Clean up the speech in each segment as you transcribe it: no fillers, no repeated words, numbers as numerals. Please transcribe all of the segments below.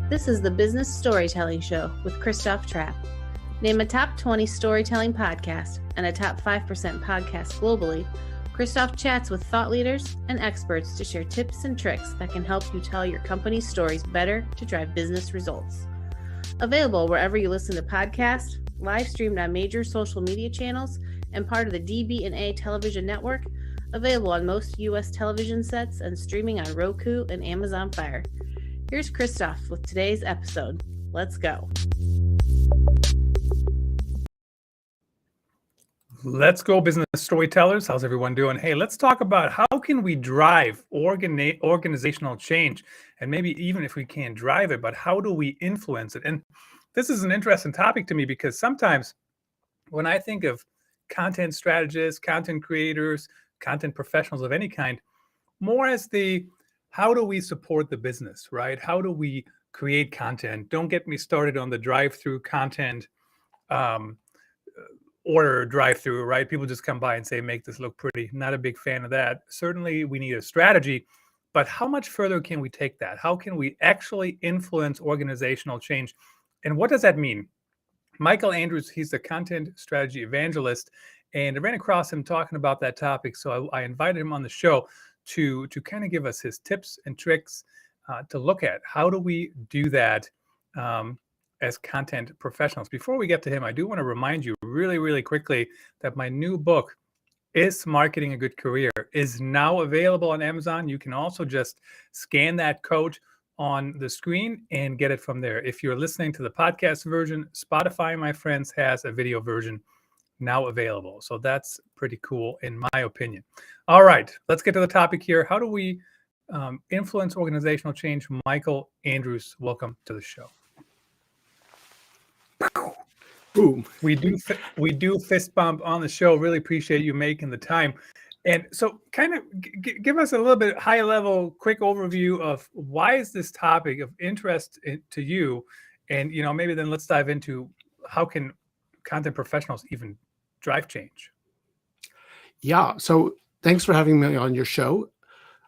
This is the Business Storytelling Show with Christoph Trapp. Name a top 20 storytelling podcast and a top 5% podcast globally, Christoph chats with thought leaders and experts to share tips and tricks that can help you tell your company's stories better to drive business results. Available wherever you listen to podcasts, live streamed on major social media channels, and part of the DB&A television network, available on most U.S. television sets and streaming on Roku and Amazon Fire. Here's Christoph with today's episode. Let's go. Let's go, business storytellers. How's everyone doing? Hey, let's talk about how can we drive organizational change, and maybe even if we can't drive it, but how do we influence it? And this is an interesting topic to me because sometimes when I think of content strategists, content creators, content professionals of any kind, more as the how do we support the business, right? How do we create content? Don't get me started on the drive-through content order drive-through, right? People just come by and say, make this look pretty. Not a big fan of that. Certainly we need a strategy, but how much further can we take that? How can we actually influence organizational change? And what does that mean? Michael Andrews, he's a content strategy evangelist, and I ran across him talking about that topic. So I invited him on the show to kind of give us his tips and tricks to look at how do we do that as content professionals. Before we get to him, I do want to remind you really, really quickly that my new book, Is Marketing a Good Career, is now available on Amazon. You can also just scan that code on the screen and get it from there. If you're listening to the podcast version, Spotify, my friends, has a video version now available. So that's pretty cool in my opinion. All right, let's get to the topic here. How do we influence organizational change? Michael Andrews, welcome to the show. Boom. We do fist bump on the show. Really appreciate you making the time. And so kind of give us a little bit high level, quick overview of why is this topic of interest to you? And, maybe then let's dive into how can content professionals even drive change? Yeah. So thanks for having me on your show.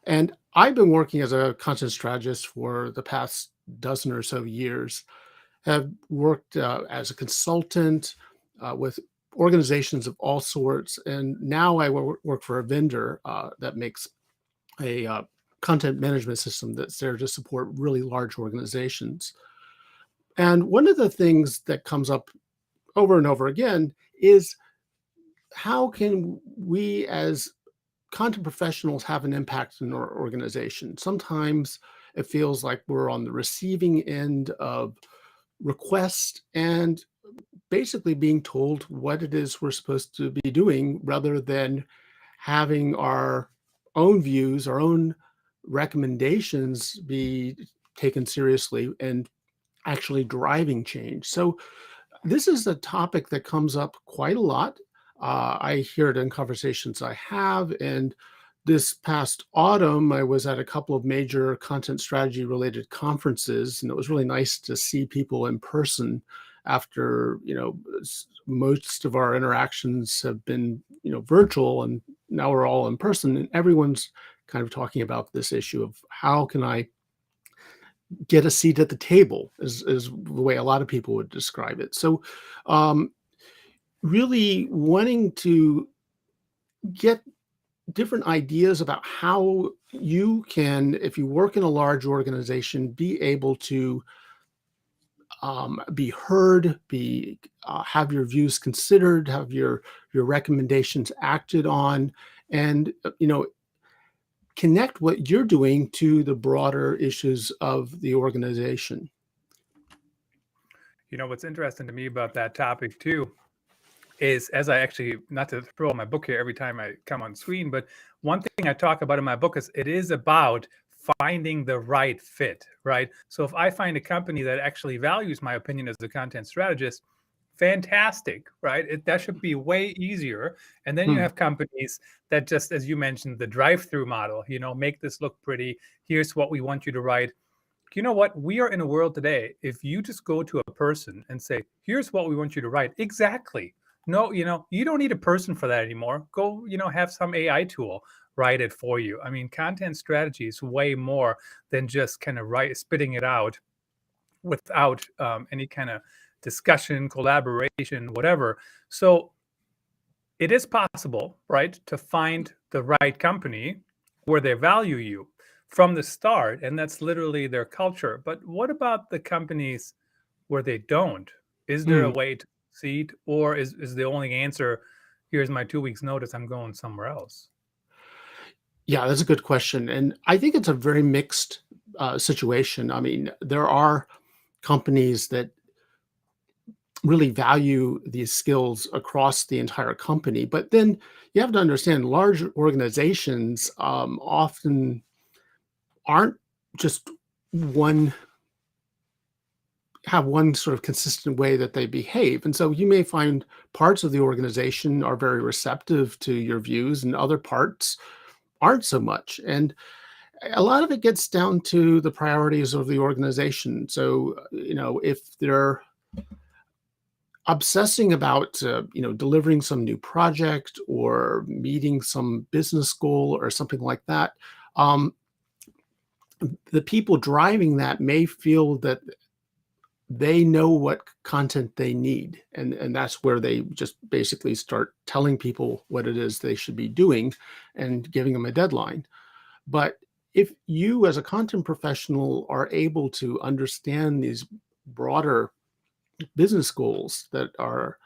And I've been working as a content strategist for the past dozen or so years. Have worked as a consultant with organizations of all sorts. And now I work for a vendor that makes a content management system that's there to support really large organizations. And one of the things that comes up over and over again is how can we as content professionals have an impact in our organization? Sometimes it feels like we're on the receiving end of requests and basically being told what it is we're supposed to be doing rather than having our own views, our own recommendations be taken seriously and actually driving change. So this is a topic that comes up quite a lot. I hear it in conversations I have, and this past autumn, I was at a couple of major content strategy related conferences, and it was really nice to see people in person after, most of our interactions have been, virtual, and now we're all in person, and everyone's kind of talking about this issue of how can I get a seat at the table is the way a lot of people would describe it. So really wanting to get different ideas about how you can, if you work in a large organization, be able to be heard, have your views considered, have your recommendations acted on, and connect what you're doing to the broader issues of the organization. What's interesting to me about that topic too is, as I actually, not to throw my book here every time I come on screen, but one thing I talk about in my book is it is about finding the right fit, right? So if I find a company that actually values my opinion as a content strategist, fantastic, right? That should be way easier. And then you have companies that just, as you mentioned, the drive-through model, make this look pretty. Here's what we want you to write. You know what? We are in a world today. If you just go to a person and say, here's what we want you to write. Exactly. No, you don't need a person for that anymore. Go, have some AI tool write it for you. I mean, content strategy is way more than just kind of spitting it out without any kind of discussion, collaboration, whatever. So it is possible, right, to find the right company where they value you from the start, and that's literally their culture. But what about the companies where they don't? Is there a Mm. way to succeed, or is the only answer, here's my 2 weeks notice, I'm going somewhere else? Yeah, that's a good question, and I think it's a very mixed situation. I mean, there are companies that really value these skills across the entire company, but then you have to understand large organizations often aren't just one have one sort of consistent way that they behave. And so you may find parts of the organization are very receptive to your views and other parts aren't so much. And a lot of it gets down to the priorities of the organization. So, if they're obsessing about, delivering some new project or meeting some business goal or something like that, um, the people driving that may feel that they know what content they need, and that's where they just basically start telling people what it is they should be doing and giving them a deadline. But if you as a content professional are able to understand these broader business goals that are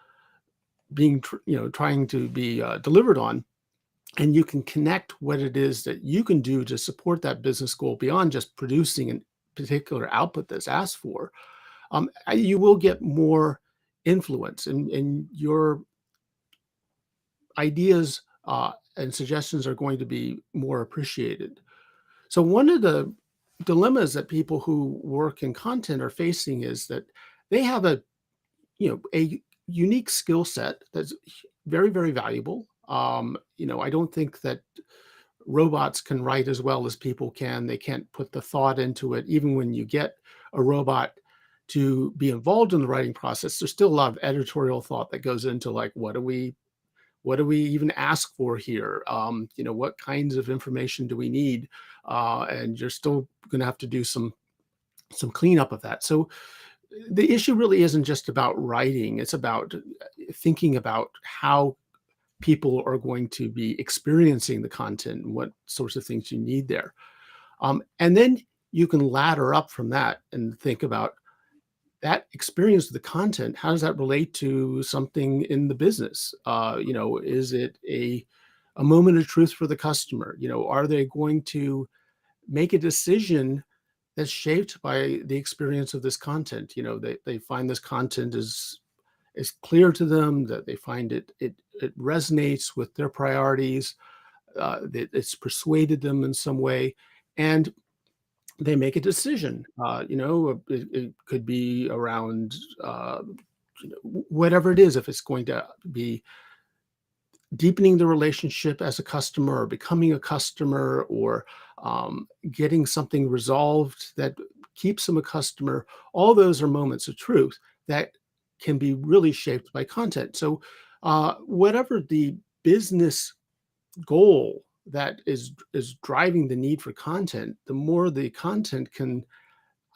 trying to be delivered on, and you can connect what it is that you can do to support that business goal beyond just producing a particular output that's asked for, you will get more influence, and your ideas and suggestions are going to be more appreciated. So one of the dilemmas that people who work in content are facing is that they have a unique skill set that's very, very valuable. I don't think that robots can write as well as people can. They can't put the thought into it. Even when you get a robot to be involved in the writing process, there's still a lot of editorial thought that goes into, like, what do we even ask for here? What kinds of information do we need? And you're still going to have to do some cleanup of that. So the issue really isn't just about writing; it's about thinking about how people are going to be experiencing the content and what sorts of things you need there. And then you can ladder up from that and think about that experience of the content. How does that relate to something in the business? Is it a moment of truth for the customer? Are they going to make a decision that's shaped by the experience of this content? They find this content is clear to them, that they find it resonates with their priorities, that it's persuaded them in some way, and they make a decision. It could be around whatever it is. If it's going to be deepening the relationship as a customer, or becoming a customer, or getting something resolved that keeps them a customer, all those are moments of truth that can be really shaped by content. So whatever the business goal that is driving the need for content, the more the content can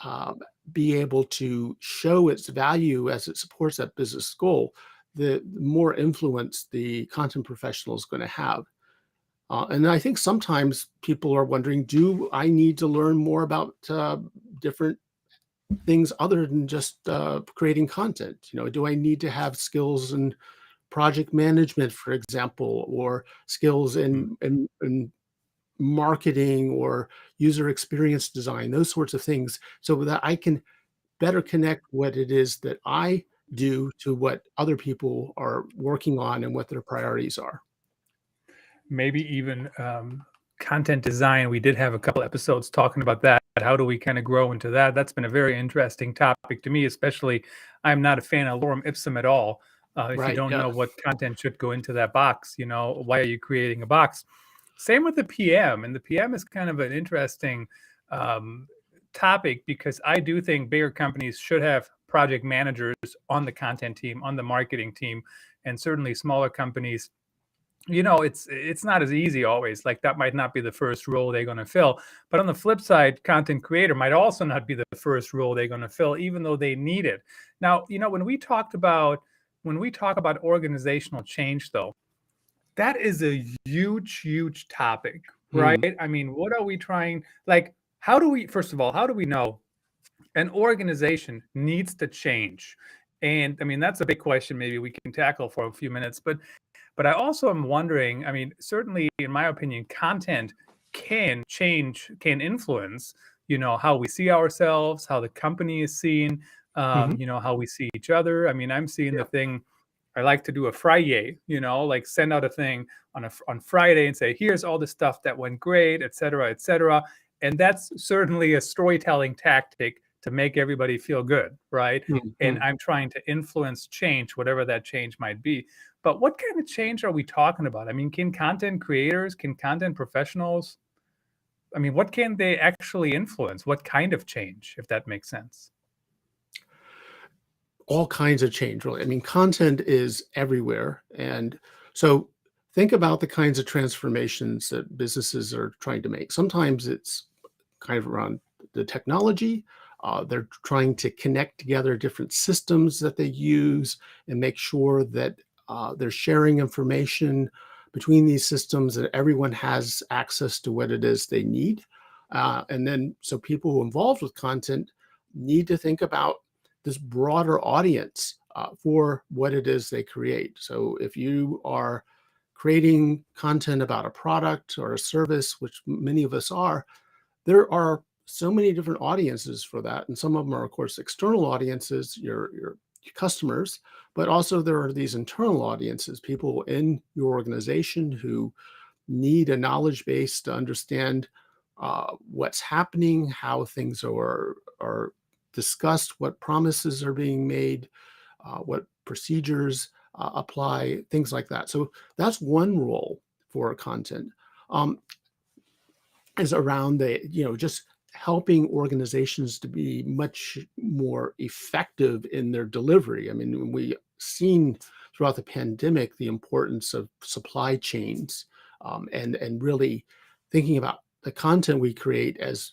uh, be able to show its value as it supports that business goal, the more influence the content professional is going to have. And I think sometimes people are wondering, do I need to learn more about different things other than just creating content? Do I need to have skills in project management, for example, or skills Mm. in marketing or user experience design, those sorts of things, so that I can better connect what it is that I do to what other people are working on and what their priorities are. Maybe even content design. We did have a couple episodes talking about that. How do we kind of grow into that? That's been a very interesting topic to me, especially. I'm not a fan of lorem ipsum at all. If you Right. don't Yeah. know what content should go into that box, why are you creating a box? Same with the PM, and the PM is kind of an interesting um, topic, because I do think bigger companies should have project managers on the content team, on the marketing team, and certainly smaller companies it's not as easy always. Like that might not be the first role they're going to fill. But on the flip side, content creator might also not be the first role they're going to fill, even though they need it. Now, when we talk about organizational change, though, that is a huge, huge topic, right? Mm, I mean, what are we trying? Like, how do we? First of all, how do we know an organization needs to change? And I mean, that's a big question. Maybe we can tackle for a few minutes, but I also am wondering, I mean, certainly in my opinion, content can change, can influence, how we see ourselves, how the company is seen, mhm. how we see each other. I mean, I'm seeing the Yeah. thing, I like to do a Friday, like send out a thing on Friday and say, here's all the stuff that went great, et cetera, et cetera. And that's certainly a storytelling tactic to make everybody feel good, right? And Mhm. I'm trying to influence change, whatever that change might be. But what kind of change are we talking about? I mean, can content creators, can content professionals, I mean, what can they actually influence? What kind of change, if that makes sense? All kinds of change, really. I mean, content is everywhere. And so think about the kinds of transformations that businesses are trying to make. Sometimes it's kind of around the technology. They're trying to connect together different systems that they use and make sure that they're sharing information between these systems, that everyone has access to what it is they need. And then, so people who are involved with content need to think about this broader audience for what it is they create. So if you are creating content about a product or a service, which many of us are, there are so many different audiences for that. And some of them are, of course, external audiences, your customers, but also there are these internal audiences, people in your organization who need a knowledge base to understand what's happening, how things are discussed, what promises are being made, what procedures apply, things like that. So that's one role for content. Um, is around just helping organizations to be much more effective in their delivery. I mean, we seen throughout the pandemic the importance of supply chains, and really thinking about the content we create as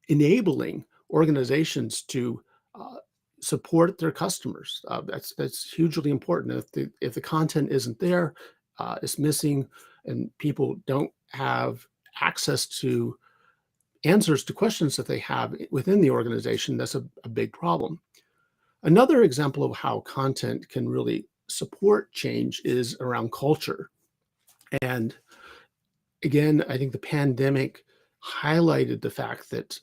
enabling organizations to uh, support their customers. That's hugely important. If the content isn't there, it's missing, and people don't have access to answers to questions that they have within the organization, that's a big problem. Another example of how content can really support change is around culture. And again, I think the pandemic highlighted the fact that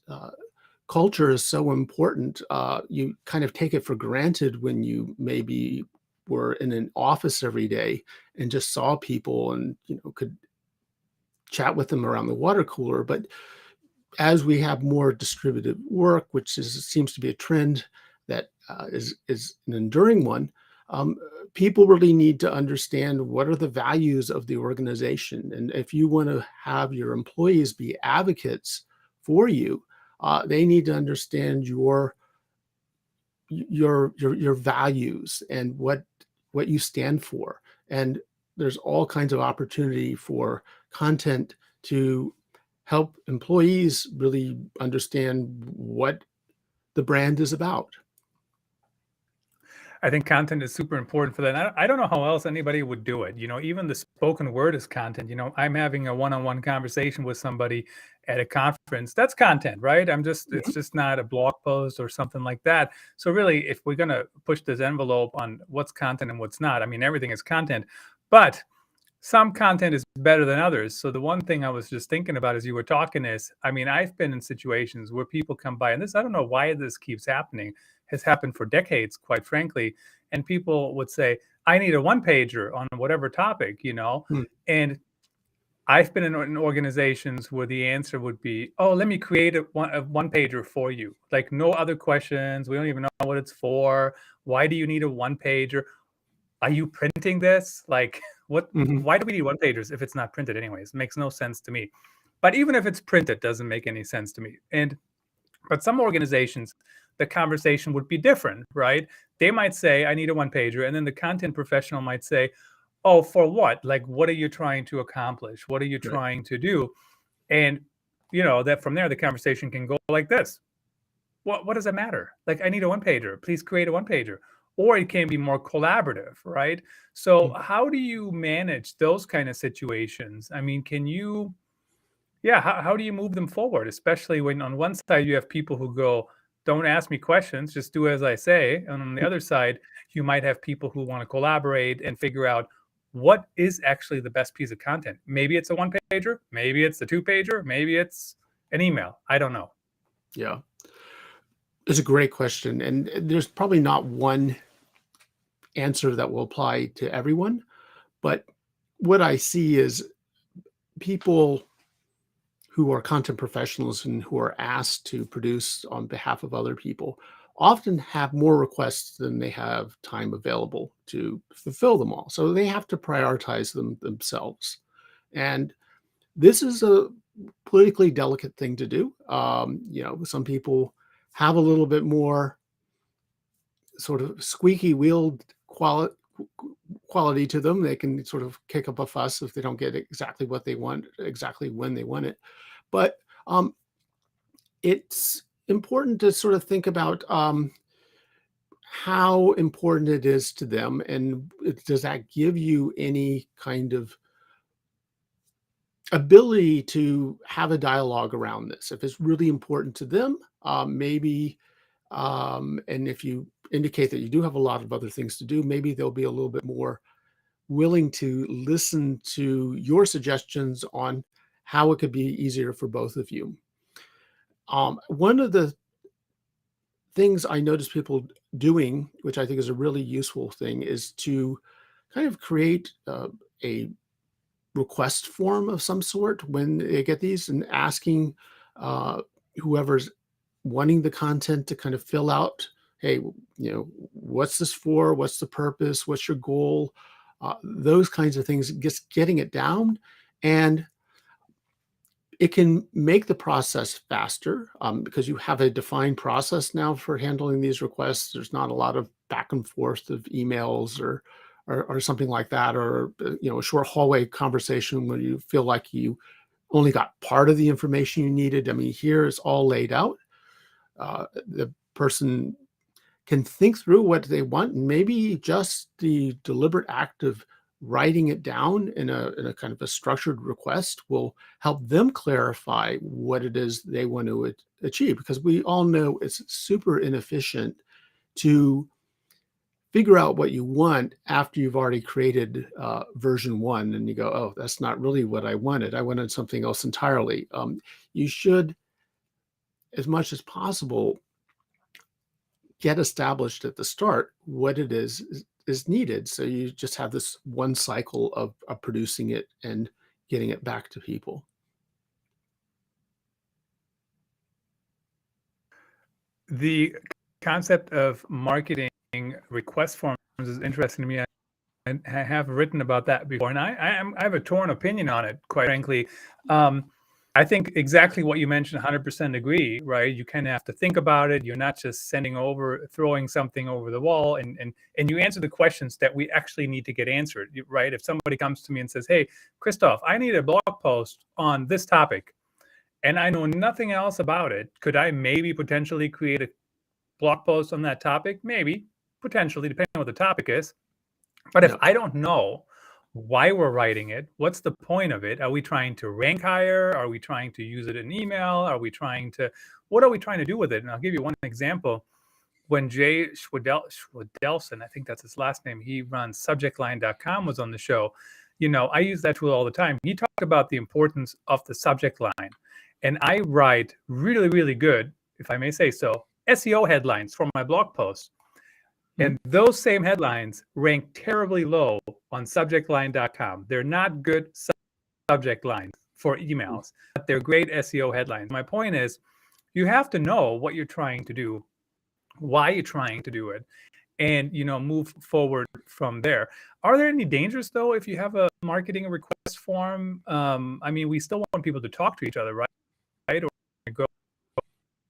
culture is so important. You kind of take it for granted when you maybe were in an office every day and just saw people and could chat with them around the water cooler. But as we have more distributed work, which seems to be a trend that is an enduring one, um, people really need to understand what are the values of the organization, and if you want to have your employees be advocates for you, they need to understand your values and what you stand for. And there's all kinds of opportunity for content to help employees really understand what the brand is about. I think content is super important for that. And I don't know how else anybody would do it. Even the spoken word is content. I'm having a one-on-one conversation with somebody at a conference. That's content, right? It's Mhm. just not a blog post or something like that. So really, if we're going to push this envelope on what's content and what's not, I mean, everything is content, but some content is better than others. So the one thing I was just thinking about as you were talking is, I mean, I've been in situations where people come by, and this, I don't know why this keeps happening, has happened for decades, quite frankly. And people would say, I need a one pager on whatever topic, Hmm. and I've been in organizations where the answer would be, oh, let me create a one pager for you. Like no other questions. We don't even know what it's for. Why do you need a one pager? Are you printing this? Like, what? Mhm. Why do we need one pagers if it's not printed anyways? It makes no sense to me. But even if it's printed, doesn't make any sense to me. But some organizations, the conversation would be different, right? They might say, I need a one pager. And then the content professional might say, oh, for what? Like, what are you trying to accomplish? What are you Right. trying to do? And, that from there, the conversation can go like this. What does it matter? Like, I need a one pager. Please create a one pager. Or it can be more collaborative, right? So how do you manage those kind of situations? I mean, how do you move them forward? Especially when on one side you have people who go, don't ask me questions, just do as I say. And on the other side, you might have people who want to collaborate and figure out what is actually the best piece of content. Maybe it's a one pager, maybe it's a two pager, maybe it's an email. I don't know. Yeah. It's a great question. And there's probably not one answer that will apply to everyone. But what I see is people who are content professionals and who are asked to produce on behalf of other people often have more requests than they have time available to fulfill them all. So they have to prioritize them themselves. And this is a politically delicate thing to do. Some people have a little bit more sort of squeaky wheel quality to them. They can sort of kick up a fuss if they don't get exactly what they want, exactly when they want it. But it's important to sort of think about how important it is to them, and does that give you any kind of ability to have a dialogue around this? If it's really important to them, maybe, and if you indicate that you do have a lot of other things to do, maybe they'll be a little bit more willing to listen to your suggestions on how it could be easier for both of you. One of the things I notice people doing, which I think is a really useful thing, is to kind of create a request form of some sort when they get these, and asking whoever's wanting the content to kind of fill out, hey, what's this for? What's the purpose? What's your goal? Those kinds of things, just getting it down. And it can make the process faster because you have a defined process now for handling these requests. There's not a lot of back and forth of emails or something like that, or a short hallway conversation where you feel like you only got part of the information you needed. I mean, here it's all laid out. The person can think through what they want, and maybe just the deliberate act of writing it down in a kind of a structured request will help them clarify what it is they want to achieve. Because we all know it's super inefficient to figure out what you want after you've already created version 1, and you go, oh, that's not really what I wanted. I wanted something else entirely. You should, as much as possible, get established at the start what it is needed. So you just have this one cycle of producing it and getting it back to people. The concept of marketing request forms is interesting to me. I have written about that before, and I have a torn opinion on it, quite frankly. I think exactly what you mentioned, 100% agree, right? You kind of have to think about it. You're not just throwing something over the wall, and you answer the questions that we actually need to get answered, right? If somebody comes to me and says, hey, Christoph, I need a blog post on this topic, and I know nothing else about it, could I maybe potentially create a blog post on that topic? Maybe, potentially, depending on what the topic is. But if I don't know why we're writing it, what's the point of it? Are we trying to rank higher? Are we trying to use it in email? What are we trying to do with it? And I'll give you one example. When Jay Schwedelson, I think that's his last name, he runs subjectline.com, was on the show. I use that tool all the time. He talked about the importance of the subject line. And I write really, really good, if I may say so, SEO headlines for my blog posts. And those same headlines rank terribly low on subjectline.com. They're not good subject lines for emails, but they're great SEO headlines. My point is, you have to know what you're trying to do, why you're trying to do it, and move forward from there. Are there any dangers, though, if you have a marketing request form? I mean, we still want people to talk to each other, right? Or how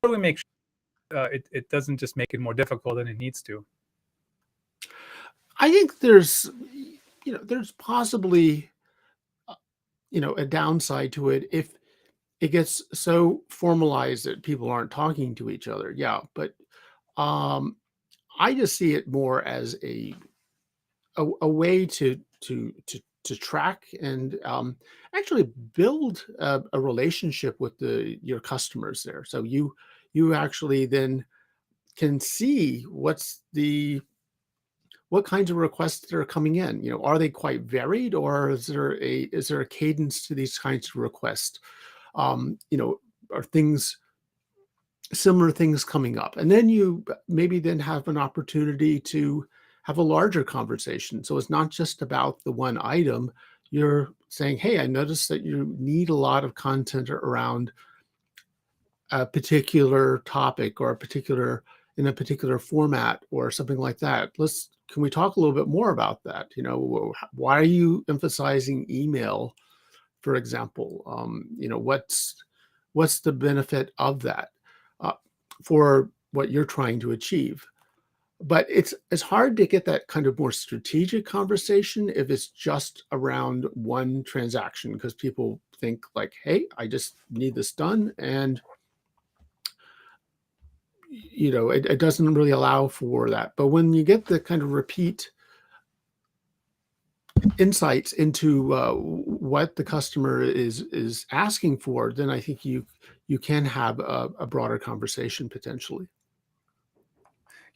do we make sure it doesn't just make it more difficult than it needs to? I think there's there's possibly, a downside to it if it gets so formalized that people aren't talking to each other. Yeah, but um, I just see it more as a way to track and actually build a relationship with your customers there. So you actually then can see what kinds of requests that are coming in. Are they quite varied, or is there a cadence to these kinds of requests? Are similar things coming up? And then you maybe then have an opportunity to have a larger conversation. So it's not just about the one item. You're saying, hey, I noticed that you need a lot of content around a particular topic or in a particular format or something like that. Can we talk a little bit more about that? Why are you emphasizing email, for example? What's the benefit of that uh, for what you're trying to achieve? But it's hard to get that kind of more strategic conversation if it's just around one transaction, because people think like, hey, I just need this done, and it doesn't really allow for that. But when you get the kind of repeat insights into what the customer is asking for, then I think you can have a broader conversation potentially.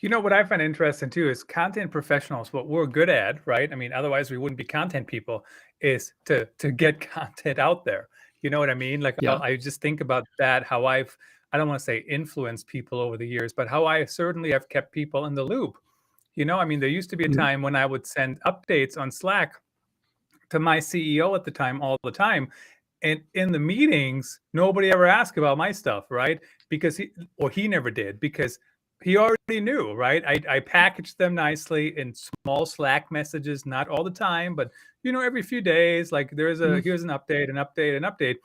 What I find interesting too is content professionals, what we're good at, right? I mean, otherwise we wouldn't be content people, is to get content out there. You know what I mean? Like Yeah. I just think about that, how I don't want to say influenced people over the years, but how I certainly have kept people in the loop. I mean, there used to be a Mhm. time when I would send updates on Slack to my CEO at the time all the time. And in the meetings, nobody ever asked about my stuff, right? Because he never did, because he already knew, right? I packaged them nicely in small Slack messages, not all the time, but every few days, like here's an update, an update, an update.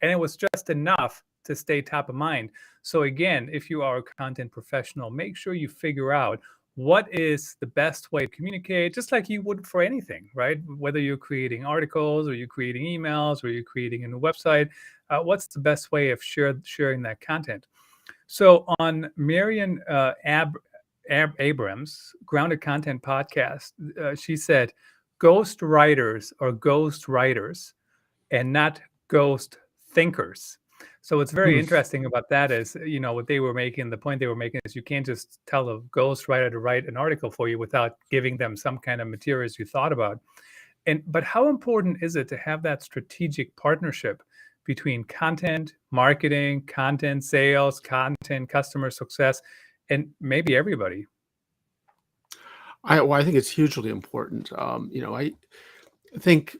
And it was just enough to stay top of mind. So again, if you are a content professional, make sure you figure out what is the best way to communicate, just like you would for anything, right? Whether you're creating articles or you're creating emails or you're creating a new website, what's the best way of sharing that content? So on Marian Abrams' Grounded Content podcast, she said, ghost writers are ghost writers and not ghost thinkers. So what's very Mm. interesting about that is, what they were making, the point they were making is you can't just tell a ghostwriter to write an article for you without giving them some kind of materials you thought about. But how important is it to have that strategic partnership between content, marketing, content sales, content, customer success, and maybe everybody? I think it's hugely important. I think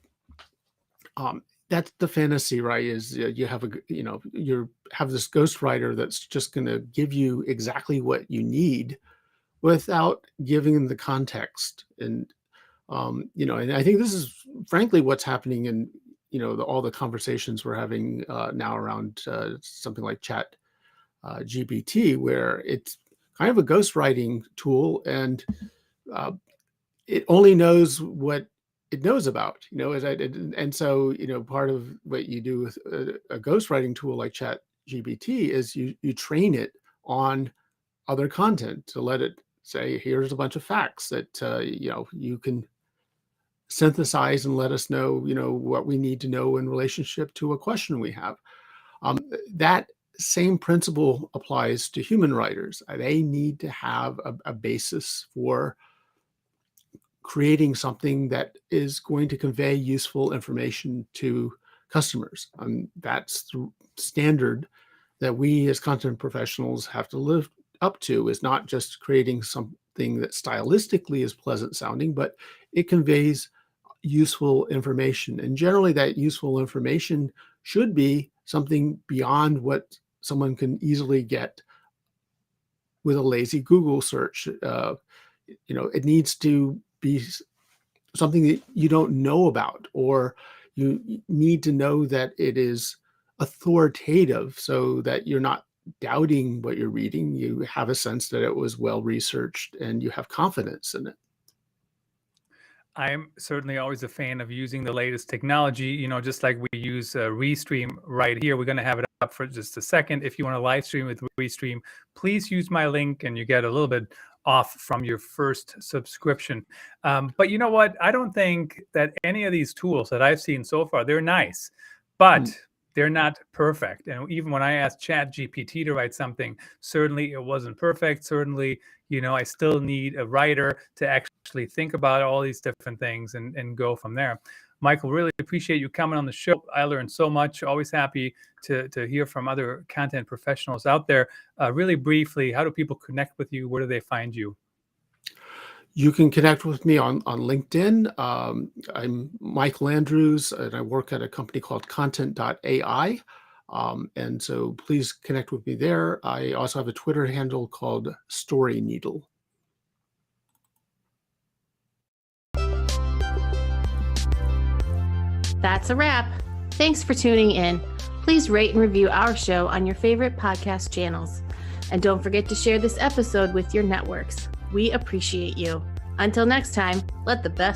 that's the fantasy, right? Is you have you have this ghostwriter that's just going to give you exactly what you need without giving the context. And I think this is frankly what's happening in all the conversations we're having now around something like Chat GPT, where it's kind of a ghostwriting tool, and uh, it only knows what it knows about, and so part of what you do with a ghostwriting tool like Chat GPT is you train it on other content to let it say, here's a bunch of facts that you can synthesize and let us know what we need to know in relationship to a question we have. That same principle applies to human writers. They need to have a basis for creating something that is going to convey useful information to customers. That's the standard that we as content professionals have to live up to, is not just creating something that stylistically is pleasant sounding, but it conveys useful information. And generally that useful information should be something beyond what someone can easily get with a lazy Google search. It needs to be something that you don't know about, or you need to know that it is authoritative so that you're not doubting what you're reading. You have a sense that it was well researched and you have confidence in it. I'm certainly always a fan of using the latest technology, just like we use Restream right here. We're going to have it up for just a second. If you want to live stream with Restream, please use my link and you get a little bit off from your first subscription. But you know what? I don't think that any of these tools that I've seen so far, they're nice, but they're not perfect. And even when I asked ChatGPT to write something, certainly it wasn't perfect. Certainly, I still need a writer to actually think about all these different things and go from there. Michael, really appreciate you coming on the show. I learned so much. Always happy to hear from other content professionals out there. Really briefly, how do people connect with you? Where do they find you? You can connect with me on LinkedIn. I'm Michael Andrews, and I work at a company called Kontent.ai. And so please connect with me there. I also have a Twitter handle called Story Needle. That's a wrap. Thanks for tuning in. Please rate and review our show on your favorite podcast channels. And don't forget to share this episode with your networks. We appreciate you. Until next time, let the best